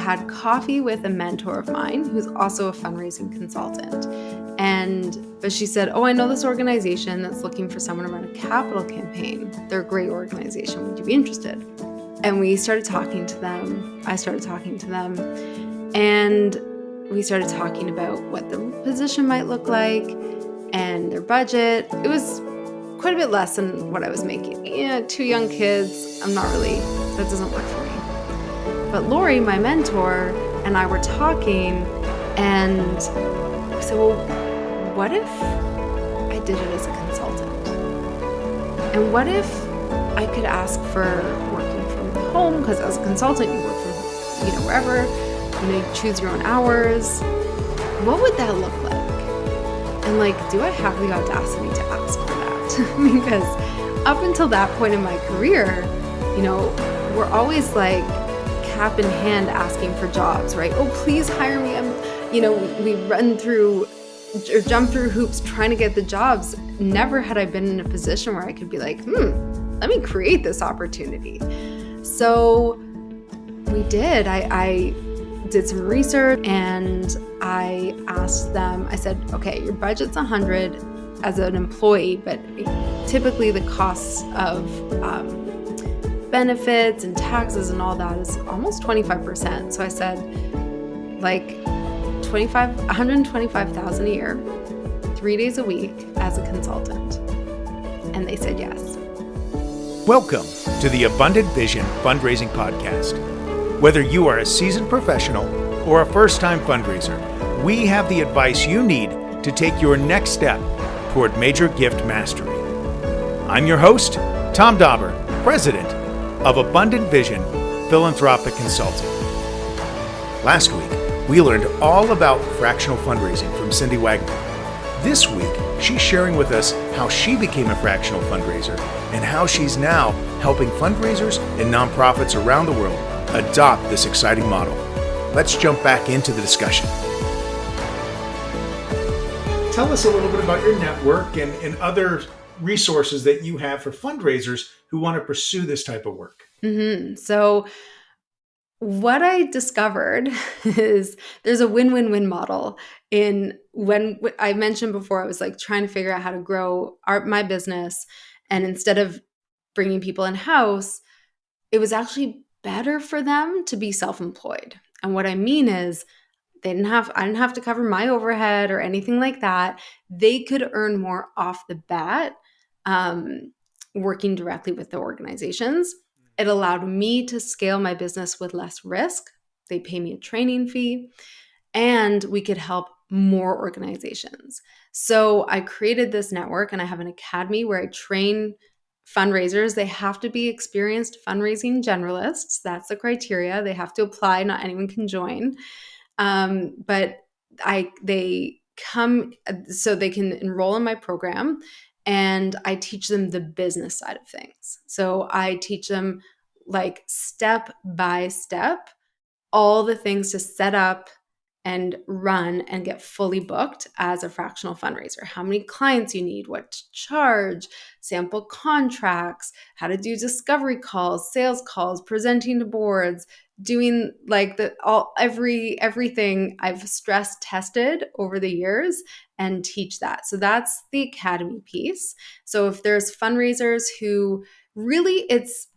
had coffee with a mentor of mine who's also a fundraising consultant. But she said, I know this organization that's looking for someone to run a capital campaign. They're a great organization. Would you be interested? And we started talking to them. I started talking to them. And we started talking about what the position might look like and their budget. It was quite a bit less than what I was making. 2 young kids. That doesn't work for me. But Lori, my mentor, and I were talking, and I said, what if I did it as a consultant? And what if I could ask for working from home? Because as a consultant, you work from wherever. You choose your own hours. What would that look like? And do I have the audacity to ask for that? Because up until that point in my career, we're always cap in hand asking for jobs, right? Oh, please hire me. We run through or jump through hoops trying to get the jobs. Never had I been in a position where I could be let me create this opportunity. So we did. I did some research and I asked them, I said, okay, your budget's 100 as an employee, but typically the costs of benefits and taxes and all that is almost 25%. So I said, $125,000 a year, 3 days a week as a consultant. And they said yes. Welcome to the Abundant Vision Fundraising Podcast. Whether you are a seasoned professional or a first-time fundraiser, we have the advice you need to take your next step toward major gift mastery. I'm your host, Tom Dauber, President of Abundant Vision Philanthropic Consulting. Last week, we learned all about fractional fundraising from Cindy Wagner. This week, she's sharing with us how she became a fractional fundraiser and how she's now helping fundraisers and nonprofits around the world adopt this exciting model. Let's jump back into the discussion. Tell us a little bit about your network and other resources that you have for fundraisers who want to pursue this type of work. Mm-hmm. So what I discovered is there's a win-win-win model in when I mentioned before, I was trying to figure out how to grow my business. And instead of bringing people in-house, it was actually better for them to be self-employed. And what I mean is I didn't have to cover my overhead or anything like that. They could earn more off the bat working directly with the organizations. It allowed me to scale my business with less risk. They pay me a training fee, and we could help more organizations. So I created this network, and I have an academy where I train fundraisers. They have to be experienced fundraising generalists. That's the criteria. They have to apply. Not anyone can join. But they come so they can enroll in my program. And I teach them the business side of things. So I teach them step by step, all the things to set up and run and get fully booked as a fractional fundraiser. How many clients you need, what to charge, sample contracts, how to do discovery calls, sales calls, presenting to boards, doing everything I've stress tested over the years and teach that. So that's the academy piece. So if there's fundraisers who really, it's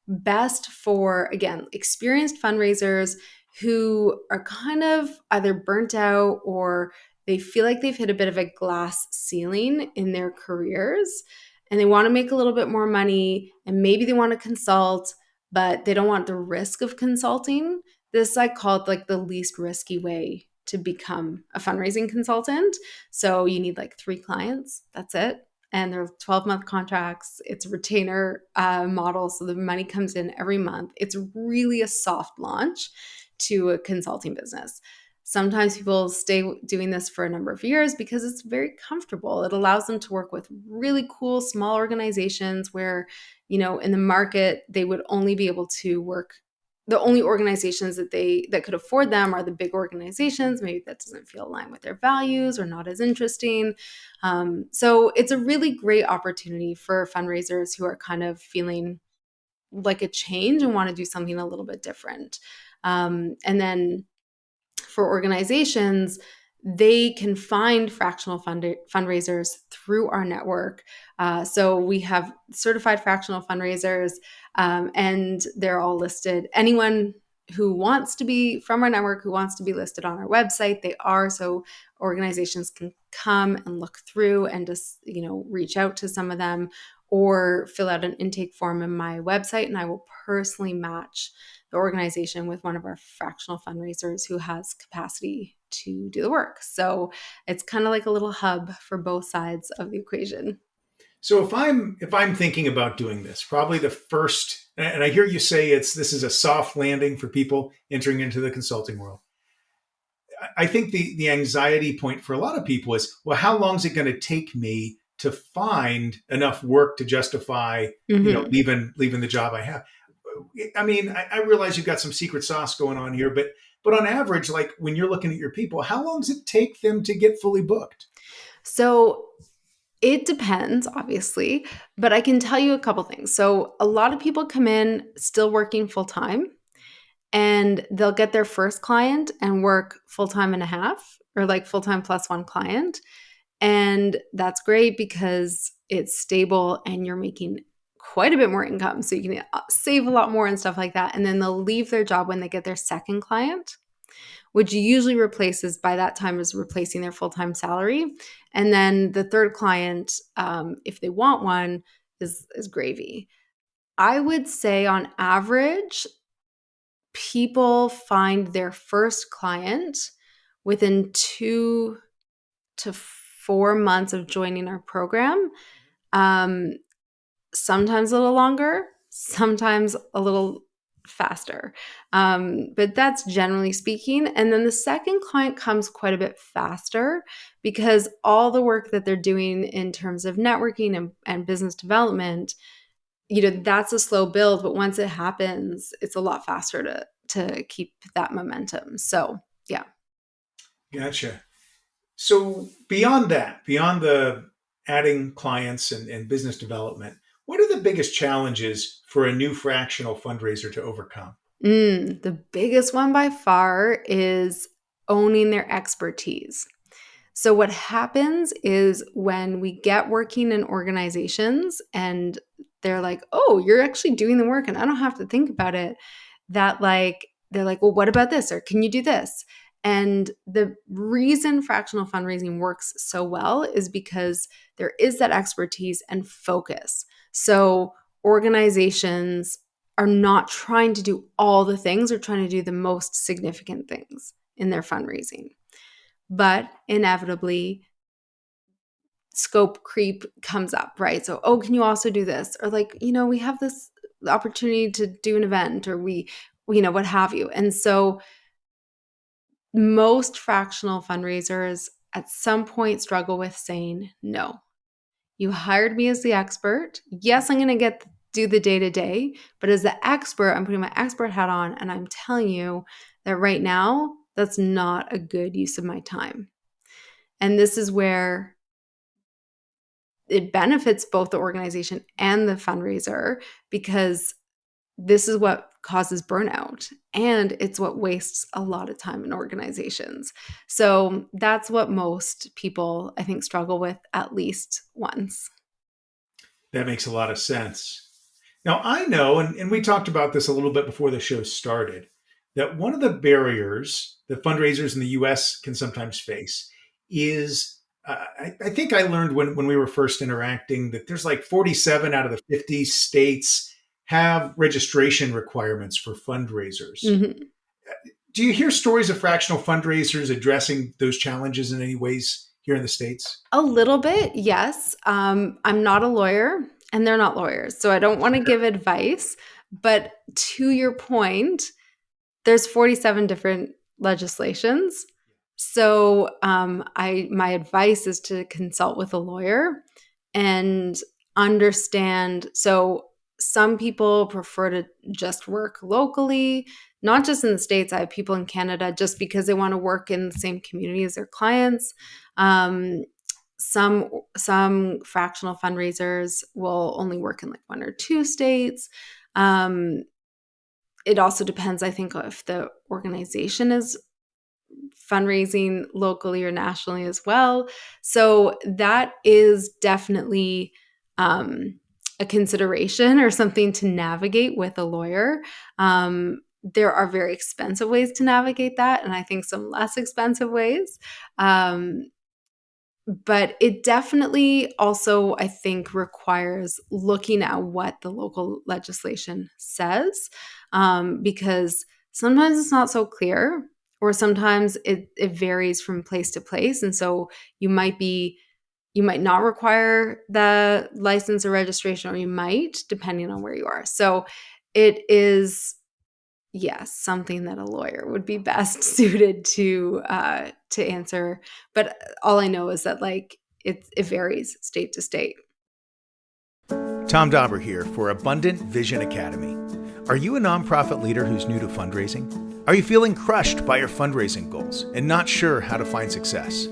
best for, again, experienced fundraisers who are kind of either burnt out or they feel like they've hit a bit of a glass ceiling in their careers and they want to make a little bit more money and maybe they want to consult, but they don't want the risk of consulting. This I call it the least risky way to become a fundraising consultant. So you need 3 clients. That's it. And they're 12-month contracts. It's a retainer model. So the money comes in every month. It's really a soft launch to a consulting business. Sometimes people stay doing this for a number of years because it's very comfortable. It allows them to work with really cool small organizations where, in the market, they would only be able to work. The only organizations that could afford them are the big organizations. Maybe that doesn't feel aligned with their values or not as interesting. So it's a really great opportunity for fundraisers who are kind of feeling like a change and want to do something a little bit different. And then for organizations, they can find fractional fundraisers through our network. So we have certified fractional fundraisers, and they're all listed. Anyone who wants to be from our network, who wants to be listed on our website, they are. So organizations can come and look through and just, reach out to some of them or fill out an intake form in my website, and I will personally match the organization with one of our fractional fundraisers who has capacity to do the work. So it's kind of like a little hub for both sides of the equation. So if I'm thinking about doing this, probably the first, and I hear you say this is a soft landing for people entering into the consulting world. I think the anxiety point for a lot of people is, well, how long is it going to take me to find enough work to justify, leaving the job I have? I mean, I realize you've got some secret sauce going on here, but on average, like when you're looking at your people, how long does it take them to get fully booked? So it depends, obviously, but I can tell you a couple things. So a lot of people come in still working full time, and they'll get their first client and work full time and a half, or like full time plus one client. And that's great because it's stable and you're making quite a bit more income. So you can save a lot more and stuff like that. And then they'll leave their job when they get their second client, which usually replaces, by that time, is replacing their full-time salary. And then the third client, if they want one, is gravy. I would say on average, people find their first client within 2 to 4 months of joining our program. Sometimes a little longer, sometimes a little faster. But that's generally speaking. And then the second client comes quite a bit faster because all the work that they're doing in terms of networking and business development, that's a slow build, but once it happens, it's a lot faster to keep that momentum. So, yeah. Gotcha. So beyond the adding clients and business development, what are the biggest challenges for a new fractional fundraiser to overcome? The biggest one by far is owning their expertise. So what happens is when we get working in organizations and they're like, oh, you're actually doing the work and I don't have to think about it, that they're like, well, what about this? Or can you do this? And the reason fractional fundraising works so well is because there is that expertise and focus. So organizations are not trying to do all the things, they're trying to do the most significant things in their fundraising. But inevitably, scope creep comes up, right? So, oh, can you also do this? Or we have this opportunity to do an event, or we what have you. And so most fractional fundraisers at some point struggle with saying, no, you hired me as the expert. Yes, I'm going to do the day-to-day, but as the expert, I'm putting my expert hat on and I'm telling you that right now, that's not a good use of my time. And this is where it benefits both the organization and the fundraiser, because this is what causes burnout and it's what wastes a lot of time in organizations. So that's what most people, I think, struggle with at least once. That makes a lot of sense. Now, I know, and we talked about this a little bit before the show started, that one of the barriers that fundraisers in the US can sometimes face is, I think I learned when we were first interacting that there's like 47 out of the 50 states have registration requirements for fundraisers. Mm-hmm. Do you hear stories of fractional fundraisers addressing those challenges in any ways here in the States? A little bit, yes. I'm not a lawyer and they're not lawyers, so I don't want to give advice. But to your point, there's 47 different legislations. So my advice is to consult with a lawyer and understand. So some people prefer to just work locally, not just in the States. I have people in Canada just because they want to work in the same community as their clients. Some fractional fundraisers will only work in like 1 or 2 states. it also depends, I think, if the organization is fundraising locally or nationally as well. So that is definitely a consideration or something to navigate with a lawyer. There are very expensive ways to navigate that, and I think some less expensive ways. But it definitely also, I think, requires looking at what the local legislation says, because sometimes it's not so clear, or sometimes it varies from place to place. And so you might not require the license or registration, or you might, depending on where you are. So it is, yes, something that a lawyer would be best suited to answer. But all I know is that it varies state to state. Tom Dauber here for Abundant Vision Academy. Are you a nonprofit leader who's new to fundraising? Are you feeling crushed by your fundraising goals and not sure how to find success?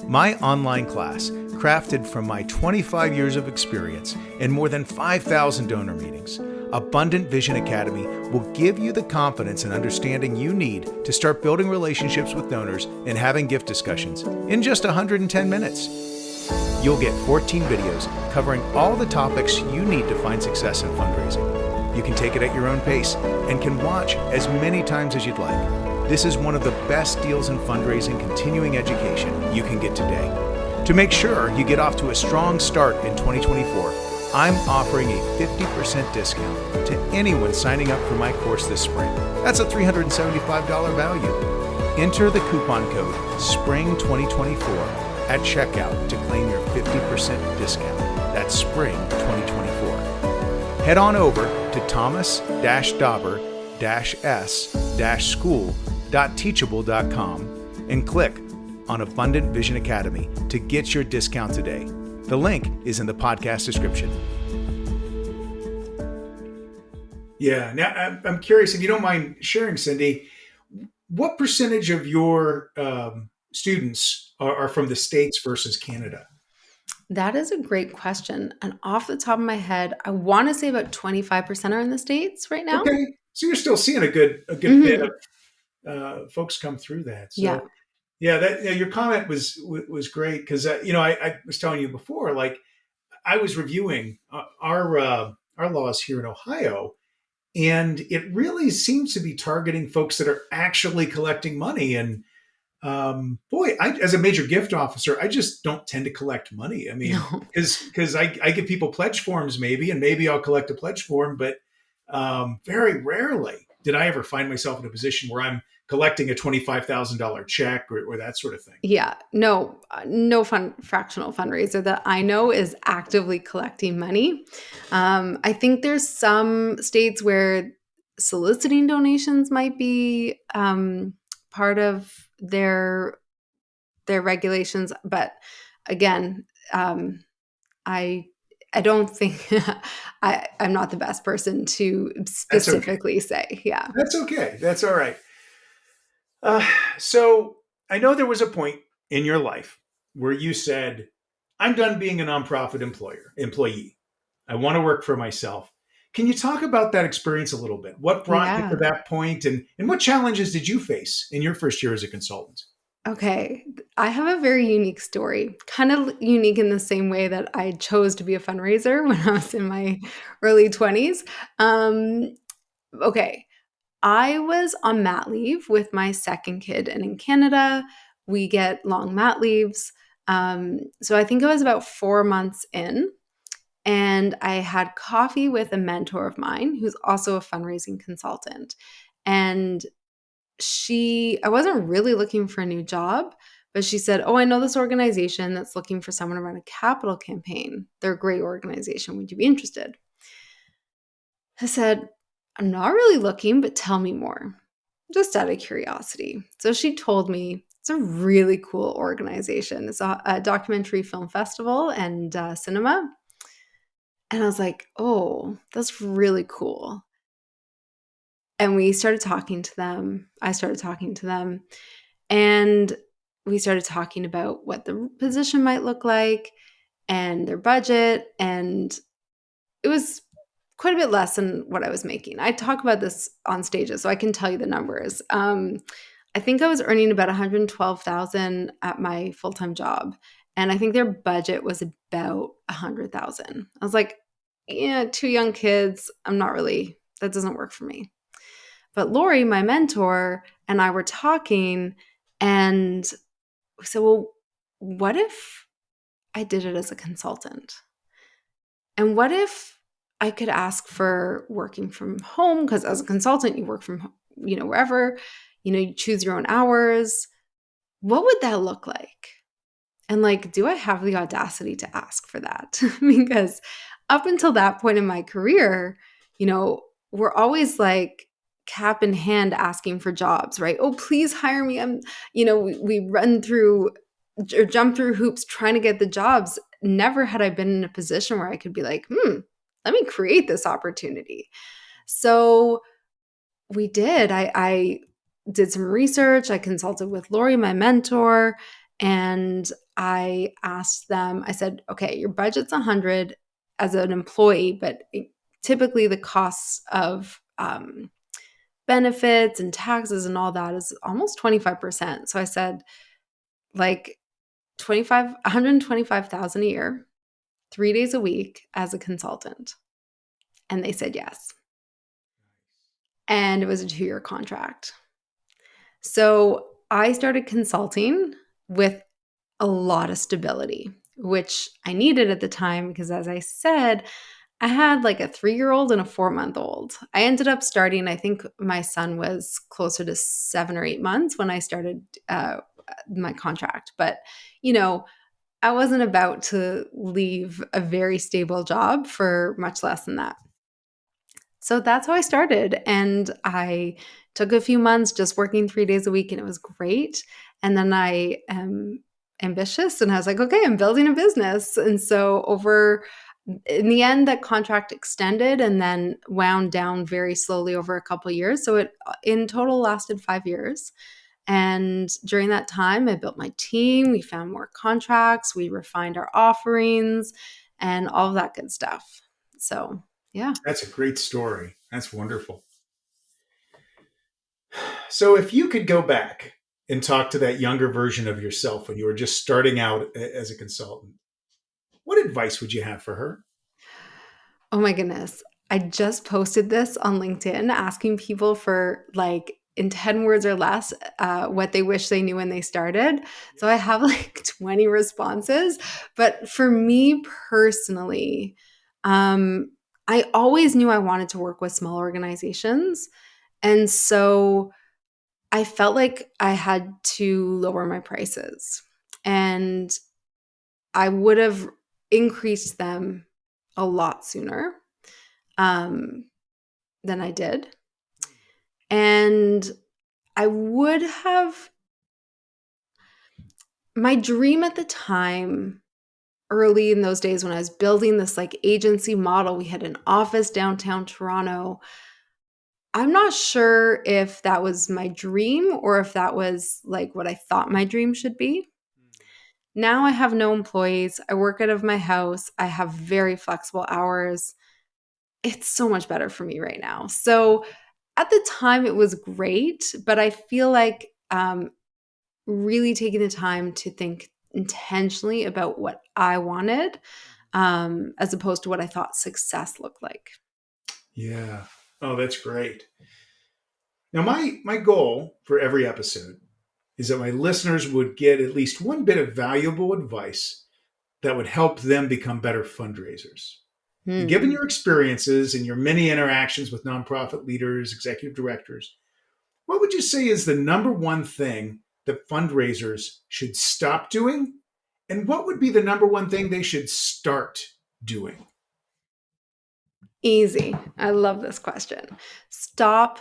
My online class, crafted from my 25 years of experience and more than 5,000 donor meetings, Abundant Vision Academy will give you the confidence and understanding you need to start building relationships with donors and having gift discussions in just 110 minutes. You'll get 14 videos covering all the topics you need to find success in fundraising. You can take it at your own pace and can watch as many times as you'd like. This is one of the best deals in fundraising continuing education you can get today. To make sure you get off to a strong start in 2024, I'm offering a 50% discount to anyone signing up for my course this spring. That's a $375 value. Enter the coupon code SPRING2024 at checkout to claim your 50% discount. That's Spring 2024. Head on over to thomas-dauber-s-school.teachable.com and click on Abundant Vision Academy to get your discount today. The link is in the podcast description. Yeah. Now, I'm curious, if you don't mind sharing, Cindy, what percentage of your students are from the States versus Canada? That is a great question. And off the top of my head, I want to say about 25% are in the States right now. Okay. So you're still seeing a good bit of folks come through that. So that your comment was great, because I was telling you before, like, I was reviewing our laws here in Ohio, and it really seems to be targeting folks that are actually collecting money. And as a major gift officer, I just don't tend to collect money. I mean, because I give people pledge forms, maybe I'll collect a pledge form, but very rarely did I ever find myself in a position where I'm collecting a $25,000 check or that sort of thing. Yeah, no fractional fundraiser that I know is actively collecting money. I think there's some states where soliciting donations might be part of their regulations, but again, I don't think I'm not the best person to specifically say. Yeah, that's okay. That's all right. So I know there was a point in your life where you said, I'm done being a nonprofit employee. I want to work for myself. Can you talk about that experience a little bit? What brought you to that point, and what challenges did you face in your first year as a consultant? Okay. I have a very unique story, kind of unique in the same way that I chose to be a fundraiser when I was in my early 20s. Okay. I was on mat leave with my second kid, and in Canada, we get long mat leaves. So I think it was about 4 months in, and I had coffee with a mentor of mine who's also a fundraising consultant. And I wasn't really looking for a new job, but she said, "Oh, I know this organization that's looking for someone to run a capital campaign. They're a great organization. Would you be interested?" I said, "I'm not really looking, but tell me more, just out of curiosity." So she told me it's a really cool organization. It's a documentary film festival and cinema. And I was like, "Oh, that's really cool." And we started talking to them. I started talking to them. And we started talking about what the position might look like and their budget. And it was quite a bit less than what I was making. I talk about this on stages, so I can tell you the numbers. I think I was earning about 112,000 at my full-time job, and I think their budget was about 100,000. I was like, yeah, 2 young kids, that doesn't work for me. But Lori, my mentor, and I were talking, and we said, well, what if I did it as a consultant? And what if I could ask for working from home? Because as a consultant, you work from, wherever, you choose your own hours. What would that look like? And like, do I have the audacity to ask for that? Because up until that point in my career, we're always like cap in hand asking for jobs, right? Oh, please hire me. We run through or jump through hoops trying to get the jobs. Never had I been in a position where I could be like, let me create this opportunity. So we did. I did some research. I consulted with Lori, my mentor, and I asked them, I said, okay, your budget's 100 as an employee, but typically the costs of benefits and taxes and all that is almost 25%. So I said, like 125,000 a year, 3 days a week as a consultant. And they said yes. And it was a 2-year contract. So I started consulting with a lot of stability, which I needed at the time because, as I said, I had like a 3-year-old and a 4-month-old. I ended up starting, I think my son was closer to 7 or 8 months when I started my contract. But, I wasn't about to leave a very stable job for much less than that. So that's how I started. And I took a few months just working 3 days a week, and it was great. And then I am ambitious, and I was like, okay, I'm building a business. And so in the end, that contract extended and then wound down very slowly over a couple of years. So it in total lasted 5 years. And during that time, I built my team. We found more contracts. We refined our offerings and all of that good stuff. So, yeah. That's a great story. That's wonderful. So if you could go back and talk to that younger version of yourself when you were just starting out as a consultant, what advice would you have for her? Oh my goodness. I just posted this on LinkedIn asking people for like in 10 words or less what they wish they knew when they started. So I have like 20 responses. But for me personally, I always knew I wanted to work with small organizations. And so I felt like I had to lower my prices. And I would have increased them a lot sooner than I did. And I would have, my dream at the time, early in those days when I was building this like agency model, we had an office downtown Toronto. I'm not sure if that was my dream or if that was like what I thought my dream should be. Now I have no employees. I work out of my house. I have very flexible hours. It's so much better for me right now. So at the time, it was great, but I feel like really taking the time to think intentionally about what I wanted as opposed to what I thought success looked like. Yeah. Oh, that's great. Now, my goal for every episode is that my listeners would get at least one bit of valuable advice that would help them become better fundraisers. And given your experiences and your many interactions with nonprofit leaders, executive directors, what would you say is the number one thing that fundraisers should stop doing? And what would be the number one thing they should start doing? Easy. I love this question. Stop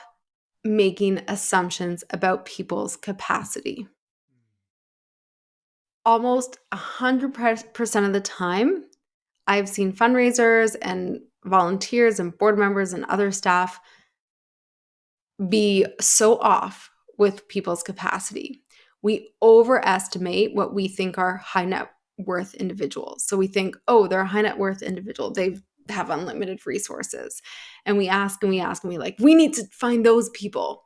making assumptions about people's capacity. Almost 100% of the time, I've seen fundraisers and volunteers and board members and other staff be so off with people's capacity. We overestimate what we think are high net worth individuals. So we think, oh, they're a high net worth individual. They've have unlimited resources. And we ask and we ask and we need to find those people.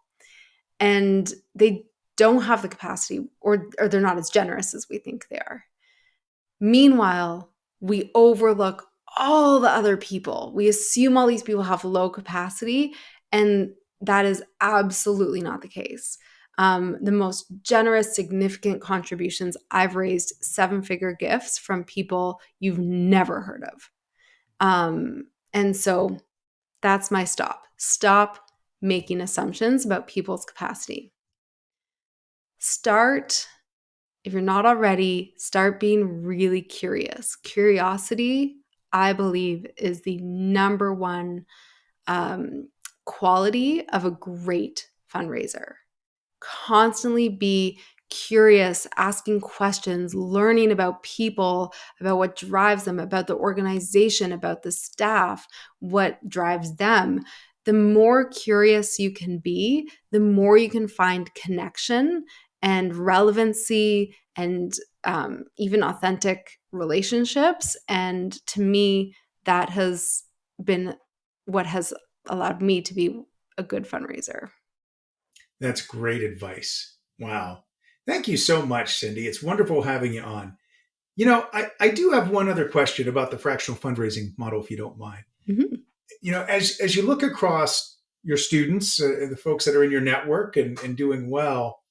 And they don't have the capacity, or they're not as generous as we think they are. Meanwhile, we overlook all the other people. We assume all these people have low capacity, and that is absolutely not the case. The most generous, significant contributions, I've raised 7-figure gifts from people you've never heard of. And so that's my stop. Stop making assumptions about people's capacity. If you're not already, start being really curious. Curiosity, I believe, is the number one quality of a great fundraiser. Constantly be curious, asking questions, learning about people, about what drives them, about the organization, about the staff, what drives them. The more curious you can be, the more you can find connection and relevancy and even authentic relationships. And to me, that has been what has allowed me to be a good fundraiser. That's great advice. Wow. Thank you so much, Cindy. It's wonderful having you on. I do have one other question about the fractional fundraising model, if you don't mind. Mm-hmm. As you look across your students, the folks that are in your network and doing well,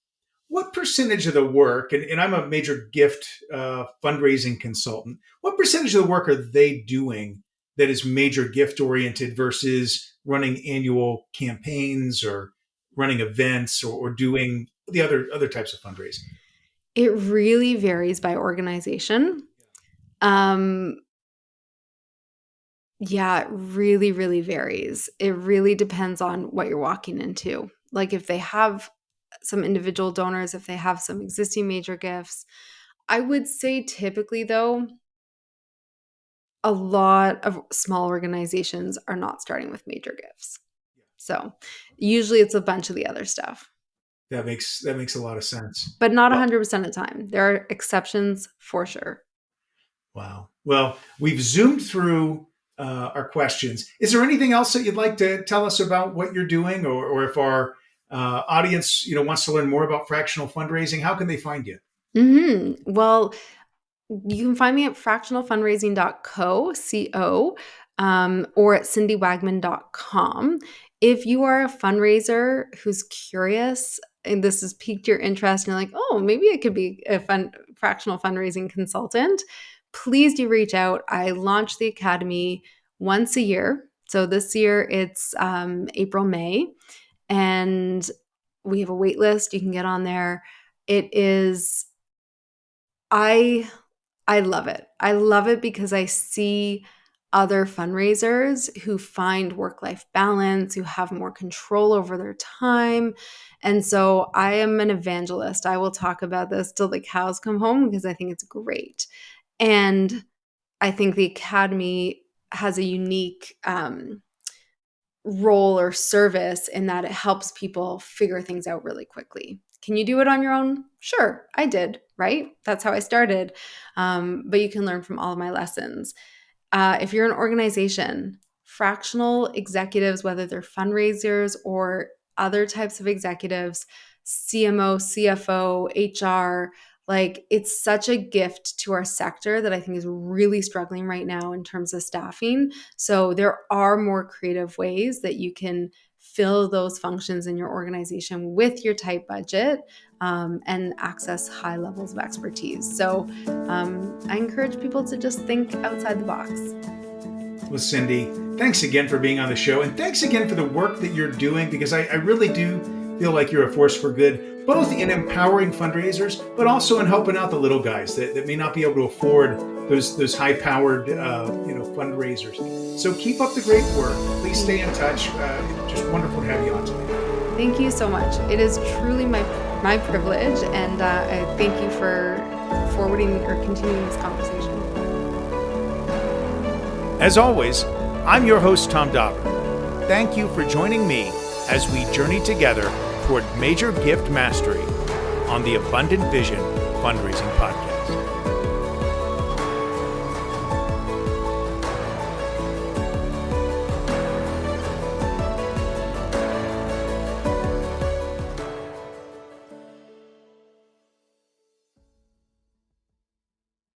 what percentage of the work, and I'm a major gift fundraising consultant, what percentage of the work are they doing that is major gift oriented versus running annual campaigns or running events or doing the other types of fundraising? It really varies by organization. Yeah, it really, really varies. It really depends on what you're walking into. Like if they have some individual donors, if they have some existing major gifts. I would say typically, though, a lot of small organizations are not starting with major gifts. So usually it's a bunch of the other stuff. That makes a lot of sense. But not 100% of the time. There are exceptions for sure. Wow. Well, we've zoomed through our questions. Is there anything else that you'd like to tell us about what you're doing, or if our audience, wants to learn more about fractional fundraising, how can they find you? Mm-hmm. Well, you can find me at fractionalfundraising.co, or at cindywagman.com. If you are a fundraiser who's curious and this has piqued your interest and you're like, oh, maybe I could be a fractional fundraising consultant, please do reach out. I launch the academy once a year. So this year it's April, May, and we have a wait list. You can get on there. It is, I love it. I love it because I see other fundraisers who find work-life balance, who have more control over their time. And so I am an evangelist. I will talk about this till the cows come home because I think it's great. And I think the academy has a unique role or service in that it helps people figure things out really quickly. Can you do it on your own? Sure, I did, right? That's how I started. But you can learn from all of my lessons. If you're an organization, fractional executives, whether they're fundraisers or other types of executives, CMO, CFO, HR, it's such a gift to our sector that I think is really struggling right now in terms of staffing. So there are more creative ways that you can fill those functions in your organization with your tight budget and access high levels of expertise. So I encourage people to just think outside the box. Well, Cindy, thanks again for being on the show. And thanks again for the work that you're doing, because I really do feel like you're a force for good, both in empowering fundraisers, but also in helping out the little guys that may not be able to afford those high-powered fundraisers. So keep up the great work. Please stay in touch. Just wonderful to have you on today. Thank you so much. It is truly my privilege, and I thank you for forwarding or continuing this conversation. As always, I'm your host, Tom Dauber. Thank you for joining me as we journey together toward major gift mastery on the Abundant Vision Fundraising Podcast.